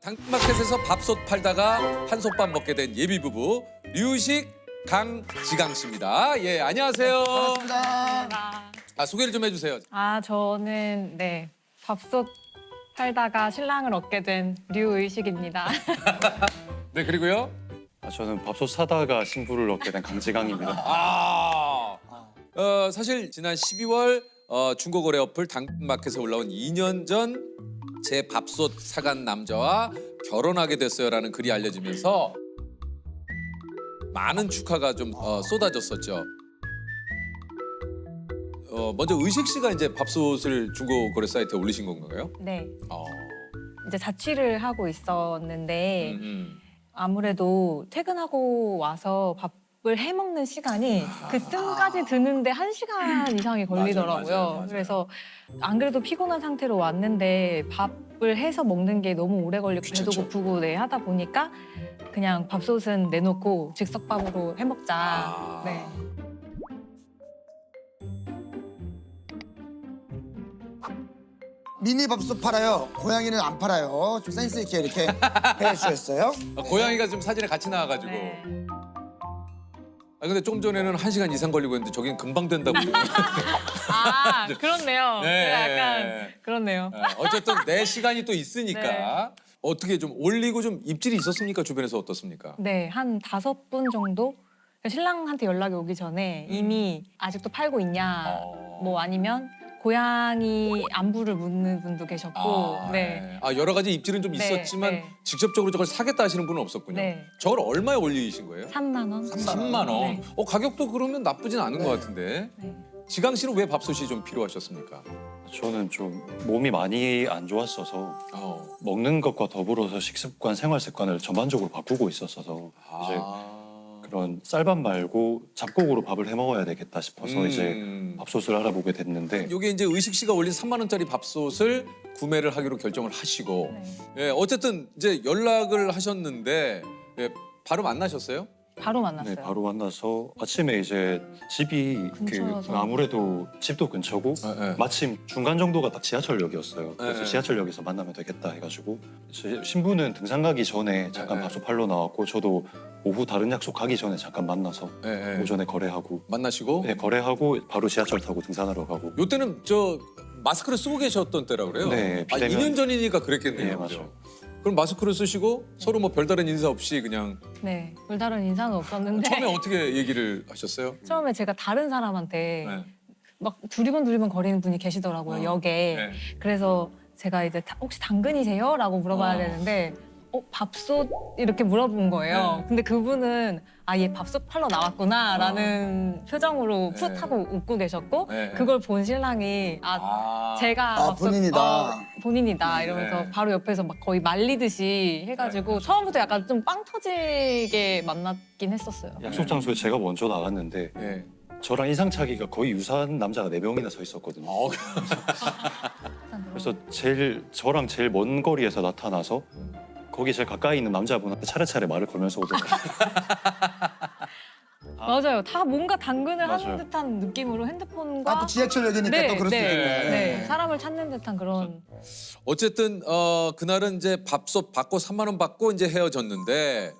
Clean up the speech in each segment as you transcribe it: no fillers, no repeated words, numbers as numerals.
당근마켓에서 밥솥 팔다가 한솥밥 먹게 된 예비 부부 류식 강지강 씨입니다. 예, 안녕하세요. 반갑습니다. 소개를 좀 해주세요. 저는 밥솥 팔다가 신랑을 얻게 된 류의식입니다. 네, 그리고요. 저는 밥솥 사다가 신부를 얻게 된 강지강입니다. 사실 지난 12월 중고거래 어플 당근마켓에 올라온 2년 전 제 밥솥 사간 남자와 결혼하게 됐어요라는 글이 알려지면서 많은 축하가 좀 쏟아졌었죠. 먼저 의식 씨가 이제 밥솥을 중고거래 사이트에 올리신 건가요? 네, 어. 이제 자취를 하고 있었는데 아무래도 퇴근하고 와서 밥을 해 먹는 시간이 그 뜸까지 드는데 1시간 이상이 걸리더라고요. 맞아요. 그래서 안 그래도 피곤한 상태로 왔는데 밥을 해서 먹는 게 너무 오래 걸리고 배도 귀찮죠. 고프고 하다 보니까 그냥 밥솥은 내놓고 즉석밥으로 해 먹자. 네. 미니 밥솥 팔아요. 고양이는 안 팔아요. 좀 센스 있게 이렇게 해주셨어요. 고양이가 좀 사진에 같이 나와가지고. 네. 근데 조금 전에는 1시간 이상 걸리고 했는데 저긴 금방 된다고. 그렇네요. 네. 제가 약간 그렇네요. 어쨌든 내 시간이 또 있으니까 어떻게 좀 올리고 좀 입질이 있었습니까? 주변에서 어떻습니까? 네, 한 5분 정도? 신랑한테 연락이 오기 전에 이미 아직도 팔고 있냐, 뭐 아니면 고양이 안부를 묻는 분도 계셨고, 네. 여러 가지 입질은 좀 네, 있었지만 네. 직접적으로 저걸 사겠다 하시는 분은 없었군요. 네. 저걸 얼마에 올리신 거예요? 3만 원. 3만 원. 네. 가격도 그러면 나쁘진 않은 것 같은데. 네. 지강 씨는 왜 밥솥이 좀 필요하셨습니까? 저는 좀 몸이 많이 안 좋았어서 먹는 것과 더불어서 식습관, 생활 습관을 전반적으로 바꾸고 있었어서 이제 그런 쌀밥 말고 잡곡으로 밥을 해 먹어야 되겠다 싶어서 이제 밥솥을 알아보게 됐는데 이게 이제 의식 씨가 올린 3만 원짜리 밥솥을 구매를 하기로 결정을 하시고 예, 어쨌든 이제 연락을 하셨는데 바로 만나셨어요? 바로 만났어요. 네, 바로 만나서 아침에 이제 집이 근처여서. 아무래도 집도 근처고 네. 마침 중간 정도가 딱 지하철역이었어요. 그래서 네. 지하철역에서 만나면 되겠다 해가지고 신부는 등산 가기 전에 잠깐 네. 밥솥 팔러 나왔고 저도 오후 다른 약속 가기 전에 잠깐 만나서 예, 예. 오전에 거래하고 만나시고 네, 거래하고 바로 지하철 타고 등산하러 가고 요때는 저 마스크를 쓰고 계셨던 때라 그래요? 네, 비대면. 2년 전이니까 그랬겠네요. 네, 그죠? 맞아요. 그럼 마스크를 쓰시고 서로 뭐 별다른 인사 없이 그냥 네, 별다른 인사는 없었는데 처음에 어떻게 얘기를 하셨어요? 처음에 제가 다른 사람한테 네. 막 두리번 거리는 분이 계시더라고요, 역에. 네. 그래서 제가 이제 혹시 당근이세요? 라고 물어봐야 되는데 밥솥 이렇게 물어본 거예요. 네. 근데 그분은 얘 밥솥 팔러 나왔구나 라는 표정으로 네. 풋 하고 웃고 계셨고 네. 그걸 본 신랑이 제가 밥솥 본인이다. 본인이다 이러면서 네. 바로 옆에서 막 거의 말리듯이 해가지고 처음부터 약간 좀 빵 터지게 만났긴 했었어요. 약속 장소에 제가 먼저 나갔는데 네. 저랑 인상차기가 거의 유사한 남자가 4명이나 서 있었거든요. 그래서 저랑 제일 먼 거리에서 나타나서 거기 제일 가까이 있는 남자분한테 차례차례 말을 걸면서 오더라고요. 맞아요. 다 뭔가 당근을 하는 맞아요. 듯한 느낌으로 핸드폰과 또 지하철역이니까 또 그럴 수 있겠네. 네. 사람을 찾는 듯한 그런. 어쨌든 그날은 이제 밥솥 받고 3만 원 받고 이제 헤어졌는데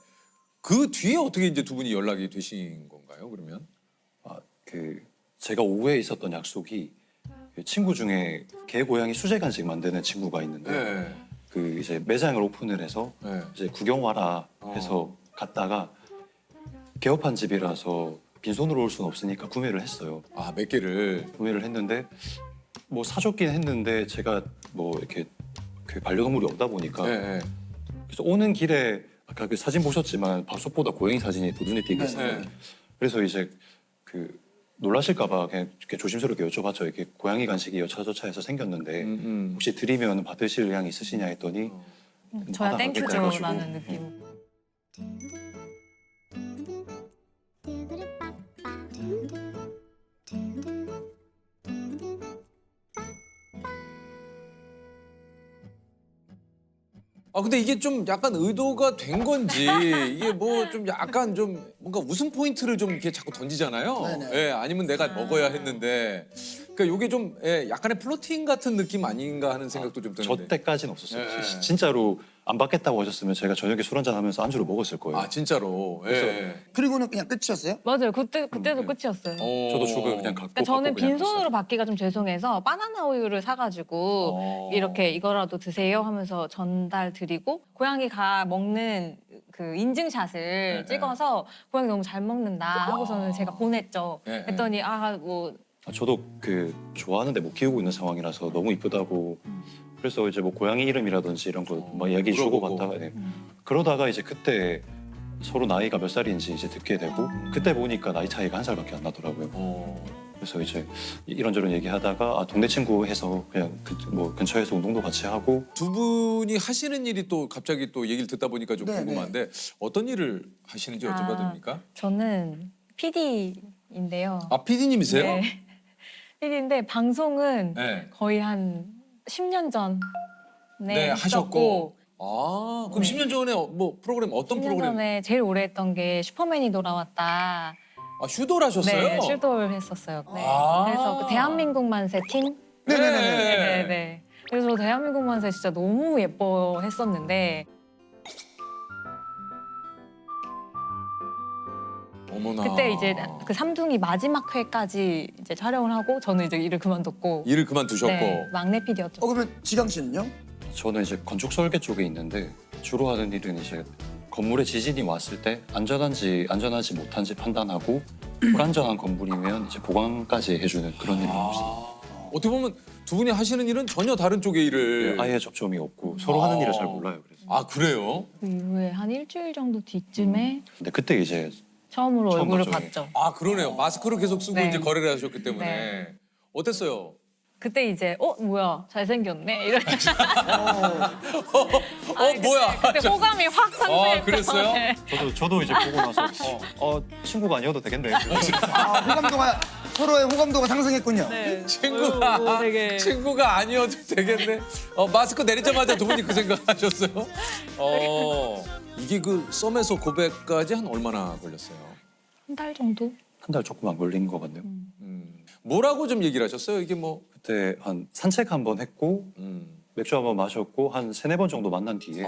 그 뒤에 어떻게 이제 두 분이 연락이 되신 건가요? 그러면? 제가 오후에 있었던 약속이 그 친구 중에 개 고양이 수제 간식 만드는 친구가 있는데 네. 그 이제 매장을 오픈을 해서 네. 이제 구경 와라 해서 갔다가 개업한 집이라서 빈손으로 올 수는 없으니까 구매를 했어요. 몇 개를. 구매를 했는데 뭐 사줬긴 했는데 제가 뭐 이렇게 그 반려동물이 없다 보니까 네. 그래서 오는 길에 아까 그 사진 보셨지만 밥솥보다 고양이 사진이 더 눈에 띄게 있어요. 네. 그래서 이제 그 놀라실까봐 그냥 이렇게 조심스럽게 여쭤봤죠. 이렇게 고양이 간식이 여차저차해서 생겼는데 혹시 드리면 받으실 의향 있으시냐 했더니 저야 받아가겠다 땡큐죠라는 해가지고. 느낌. 근데 이게 좀 약간 의도가 된 건지 이게 뭐 좀 약간 좀 뭔가 웃음 포인트를 좀 이렇게 자꾸 던지잖아요. 네네. 예, 아니면 내가 먹어야 했는데 그러니까 이게 좀 약간의 플로팅 같은 느낌 아닌가 하는 생각도 좀 드는데. 저 때까지는 없었어요. 예. 진짜로 안 받겠다고 하셨으면 제가 저녁에 술 한잔 하면서 안주를 먹었을 거예요. 아 진짜로. 예. 그리고는 그냥 끝이었어요? 맞아요. 그때도 네. 끝이었어요. 저도 죽을 그냥 갖고 그러니까 저는 받고 그냥 빈손으로 받기가 좀 죄송해서 바나나 우유를 사가지고 이렇게 이거라도 드세요 하면서 전달 드리고 고양이가 먹는 그 인증샷을 찍어서 고양이 너무 잘 먹는다 하고서는 제가 보냈죠. 네, 네. 그랬더니 뭐 저도 그 좋아하는데 못 키우고 있는 상황이라서 너무 이쁘다고 그래서 이제 뭐 고양이 이름이라든지 이런 거 막 이야기 주고 물어보고. 받다가 그러다가 이제 그때 서로 나이가 몇 살인지 이제 듣게 되고 그때 보니까 나이 차이가 1살밖에 안 나더라고요. 그래서 이제 이런저런 얘기하다가 동네 친구 해서 그냥 뭐 근처에서 운동도 같이 하고 두 분이 하시는 일이 또 갑자기 또 얘기를 듣다 보니까 좀 네, 궁금한데 어떤 일을 하시는지 여쭤봐도 됩니까? 저는 PD인데요. 아 PD님이세요? 네. PD인데 방송은 네. 거의 한 10년 전에 네, 하셨고. 했었고 아 그럼 네. 10년 전에 뭐 프로그램 어떤 10년 프로그램? 전에 제일 오래 했던 게 슈퍼맨이 돌아왔다. 아 슈도를 하셨어요? 네, 슈돌 했었어요. 네. 아. 그래서 그 대한민국 만세 팀. 네네네네. 네. 그래서 저 대한민국 만세 진짜 너무 예뻐했었는데 어머나. 그때 이제 그 삼둥이 마지막 회까지 이제 촬영을 하고 저는 이제 일을 그만뒀고 일을 그만두셨고. 네, 막내 PD였죠. 그러면 지강 씨는요? 저는 이제 건축 설계 쪽에 있는데 주로 하는 일은 이제 건물에 지진이 왔을 때 안전한지 안전하지 못한지 판단하고 불안전한 건물이면 이제 보강까지 해주는 그런 일을 하고 있어요. 어떻게 보면 두 분이 하시는 일은 전혀 다른 쪽의 일을. 아예 접점이 없고 서로 하는 일을 잘 몰라요. 그래서. 아 그래요? 그 이후에 한 일주일 정도 뒤쯤에 근데 그때 이제 처음으로 처음 얼굴을 봤죠. 봤죠. 아 그러네요. 마스크를 계속 쓰고 네. 이제 거래를 하셨기 때문에 네. 어땠어요? 그때 이제 뭐야 잘생겼네 이렇게 뭐야? 그때 호감이 확 상승했죠. 그랬어요? 네. 저도 이제 보고 나서 친구가 아니어도 되겠네. 호감도가 서로의 호감도가 상승했군요. 네. 친구가 뭐 되게 친구가 아니어도 되겠네. 마스크 내리자마자 두 분이 그 생각하셨어요? 이게 그 썸에서 고백까지 한 얼마나 걸렸어요? 한 달 정도? 한 달 조금 안 걸린 것 같네요. 뭐라고 좀 얘기를 하셨어요? 이게 뭐 그때 한 산책 한 번 했고 음. 맥주 한 번 마셨고 한 3-4번 정도 만난 뒤에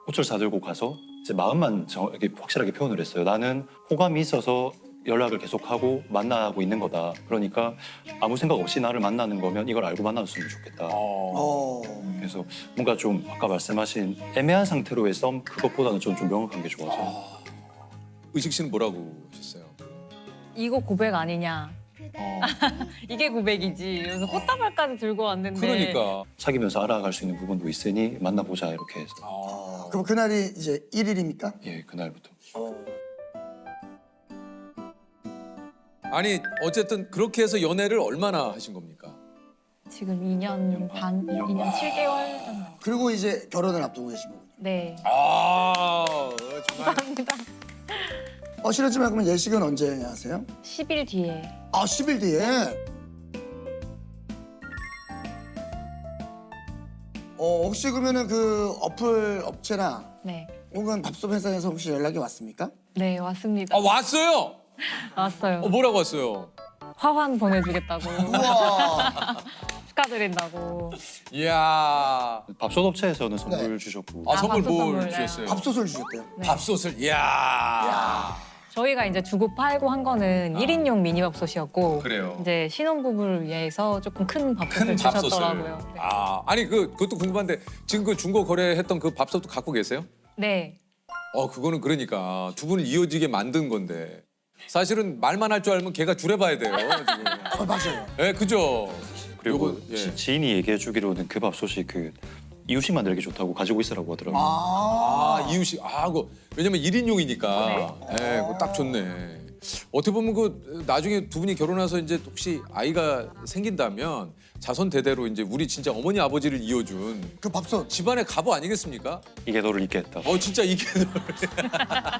꽃을 사들고 가서 이제 마음만 이렇게 확실하게 표현을 했어요. 나는 호감이 있어서 연락을 계속하고 만나고 있는 거다. 그러니까 아무 생각 없이 나를 만나는 거면 이걸 알고 만났으면 좋겠다. 그래서 뭔가 좀 아까 말씀하신 애매한 상태로의 썸 그것보다는 좀 명확한 게 좋아서 의식 씨는 뭐라고 하셨어요? 이거 고백 아니냐? 이게 고백이지. 그래서 꽃다발까지 들고 왔는데 그러니까. 사귀면서 알아갈 수 있는 부분도 있으니 만나보자 이렇게 해서 그럼 그날이 이제 1일입니까? 예 그날부터 아니 어쨌든 그렇게 해서 연애를 얼마나 하신 겁니까? 지금 2년 반, 2년 7개월 정도. 그리고 이제 결혼을 앞두고 계신 거군요. 네. 정말. 감사합니다. 실례지만 그러면 예식은 언제 하세요? 10일 뒤에. 10일 뒤에? 혹시 그러면은 그 어플 업체나 네. 혹은 밥솥 회사에서 혹시 연락이 왔습니까? 네, 왔습니다. 왔어요? 왔어요. 뭐라고 왔어요? 화환 보내주겠다고. 우와. 축하드린다고. 이야. 밥솥 업체에서는 선물 네. 주셨고 선물 밥솥 뭘 선물, 네. 주셨어요? 밥솥을 주셨대요. 네. 밥솥을. 이야. 저희가 이제 주고 팔고 한 거는 1인용 미니밥솥이었고 그래요. 이제 신혼부부를 위해서 조금 큰 밥솥을 큰 밥솥을. 주셨더라고요. 네. 아니 그것도 궁금한데 지금 그 중고 거래했던 그 밥솥도 갖고 계세요? 네. 그거는 그러니까 두 분을 이어지게 만든 건데 사실은 말만 할 줄 알면 걔가 줄여봐야 돼요. 지금. 맞아요. 네, 그죠. 그리고 요거, 예. 지인이 얘기해 주기로는 그 밥솥이 그 이유식 만들기 좋다고 가지고 있으라고 하더라고요. 이유식. 왜냐면 1인용이니까. 네, 그거 딱 좋네. 어떻게 보면 그 나중에 두 분이 결혼해서 이제 혹시 아이가 생긴다면 자손 대대로 이제 우리 진짜 어머니 아버지를 이어준 그 밥솥. 집안의 가부 아니겠습니까? 이게 너를 잊게 했다. 진짜 이게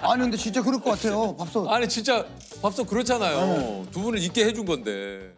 아니 근데 진짜 그럴 것 같아요. 밥솥. 아니 진짜 밥솥 그렇잖아요. 두 분을 있게 해준 건데.